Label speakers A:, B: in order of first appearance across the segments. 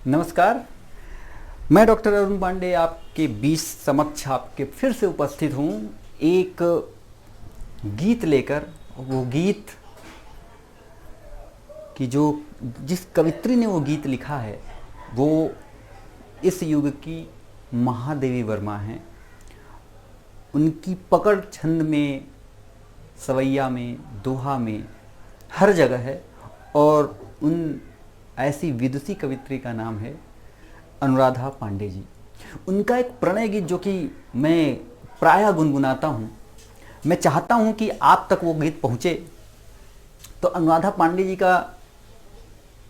A: नमस्कार। मैं डॉक्टर अरुण पांडे आपके बीच समक्ष आपके फिर से उपस्थित हूँ एक गीत लेकर। वो गीत कि जो जिस कवित्री ने वो गीत लिखा है वो इस युग की महादेवी वर्मा हैं। उनकी पकड़ छंद में, सवैया में, दोहा में हर जगह है। और उन ऐसी विदुषी कवित्री का नाम है अनुराधा पांडे जी। उनका एक प्रणय गीत जो कि मैं प्रायः गुनगुनाता हूँ, मैं चाहता हूँ कि आप तक वो गीत पहुँचे। तो अनुराधा पांडे जी का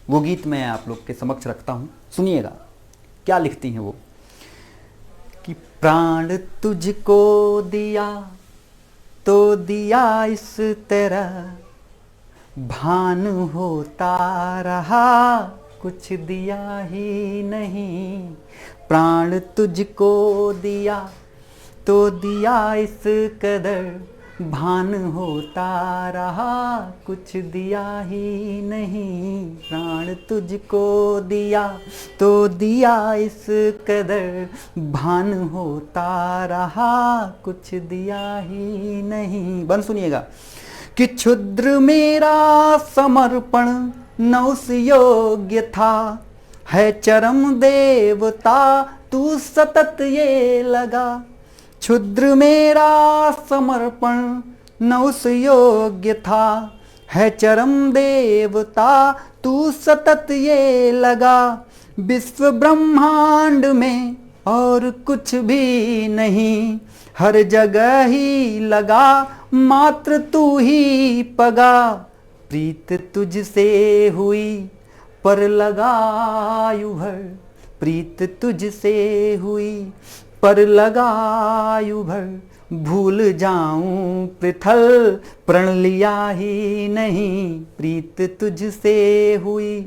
A: वो गीत मैं आप लोग के समक्ष रखता हूँ, सुनिएगा क्या लिखती हैं वो। कि प्राण तुझको दिया तो दिया इस तरह, भान होता रहा कुछ दिया ही नहीं। प्राण तुझको दिया तो दिया इस कदर, भान होता रहा कुछ दिया ही नहीं। प्राण तुझको दिया तो दिया इस कदर, भान होता रहा कुछ दिया ही नहीं। बन सुनिएगा कि क्षुद्र मेरा समर्पण न उस योग्य था, है चरम देवता तू सतत ये लगा। क्षुद्र मेरा समर्पण न उस योग्य था, है चरम देवता तू सतत ये लगा। विश्व ब्रह्मांड में और कुछ भी नहीं, हर जगह ही लगा मात्र तू ही पगा। प्रीत तुझसे हुई पर लगा यूं भर, प्रीत तुझसे हुई पर लगा यूं भर। भूल जाऊं पृथल प्रण लिया ही नहीं। प्रीत तुझसे हुई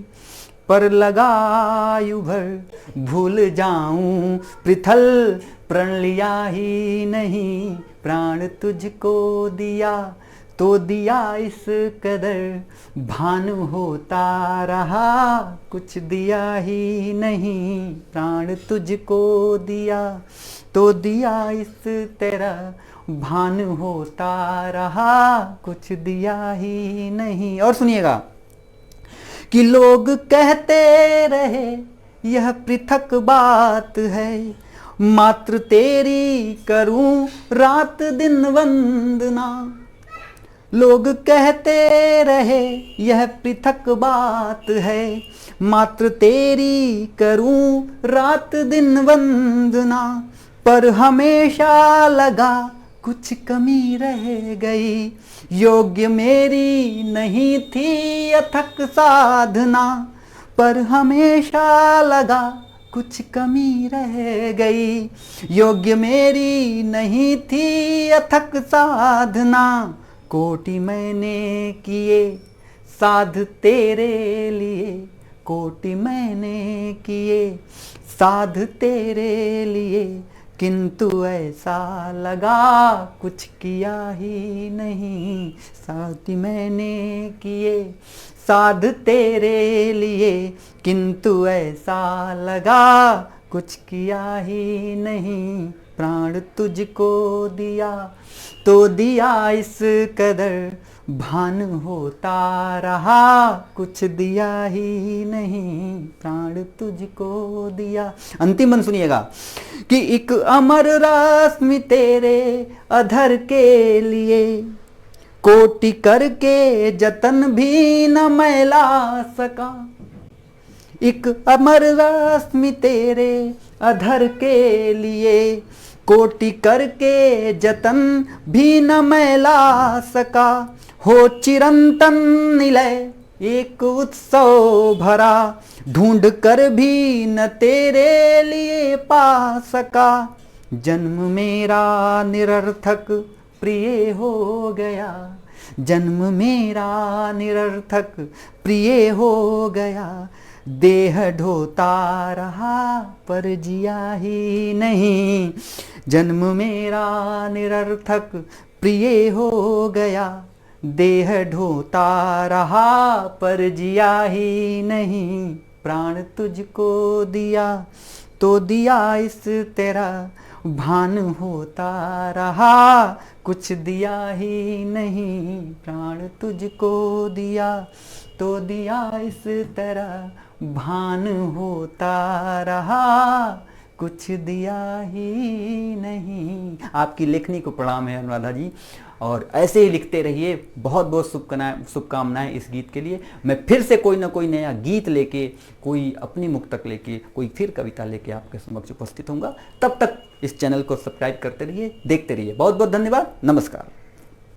A: पर लगा यूं भर, भूल जाऊं पृथल प्रण लिया ही नहीं। प्राण तुझको दिया तो दिया इस कदर, भान होता रहा कुछ दिया ही नहीं। प्राण तुझको दिया तो दिया इस तरह, भान होता रहा कुछ दिया ही नहीं। और सुनिएगा कि लोग कहते रहे यह पृथक बात है, मात्र तेरी करूं रात दिन वंदना। लोग कहते रहे यह पृथक बात है, मात्र तेरी करूं रात दिन वंदना। पर हमेशा लगा कुछ कमी रह गई, योग्य मेरी नहीं थी अथक साधना। पर हमेशा लगा कुछ कमी रह गई, योग्य मेरी नहीं थी अथक साधना। कोटि मैंने किए साध तेरे लिए, कोटि मैंने किए साध तेरे लिए, किंतु ऐसा लगा कुछ किया ही नहीं। साथ मैंने किए साध तेरे लिए, किंतु ऐसा लगा कुछ किया ही नहीं। प्राण तुझको दिया तो दिया इस कदर, भान होता रहा कुछ दिया ही नहीं। प्राण तुझको दिया। अंतिम मन सुनिएगा कि एक अमर रश्मि तेरे अधर के लिए, कोटि करके जतन भी न मैं ला सका। एक अमर रश्मि तेरे अधर के लिए, कोटि करके जतन भी न मैं ला सका। हो चिरंतन निलय एक उत्सव भरा, ढूंढ कर भी न तेरे लिए पा सका। जन्म मेरा निरर्थक प्रिय हो गया, जन्म मेरा निरर्थक प्रिय हो गया। देह ढोता रहा पर जिया ही नहीं, जन्म मेरा निरर्थक प्रिय हो गया। देह ढोता रहा पर जिया ही नहीं। प्राण तुझको दिया तो दिया इस तेरा भान होता रहा, कुछ दिया ही नहीं। प्राण तुझको दिया तो दिया इस तरह भान होता रहा, कुछ दिया ही नहीं। आपकी लेखनी को प्रणाम है अनुराधा जी, और ऐसे ही लिखते रहिए। बहुत बहुत शुभकामनाएं इस गीत के लिए। मैं फिर से कोई ना कोई नया गीत लेके, कोई अपनी मुक्तक लेके, कोई फिर कविता लेके आपके समक्ष उपस्थित होऊंगा। तब तक इस चैनल को सब्सक्राइब करते रहिए, देखते रहिए। बहुत बहुत धन्यवाद, नमस्कार।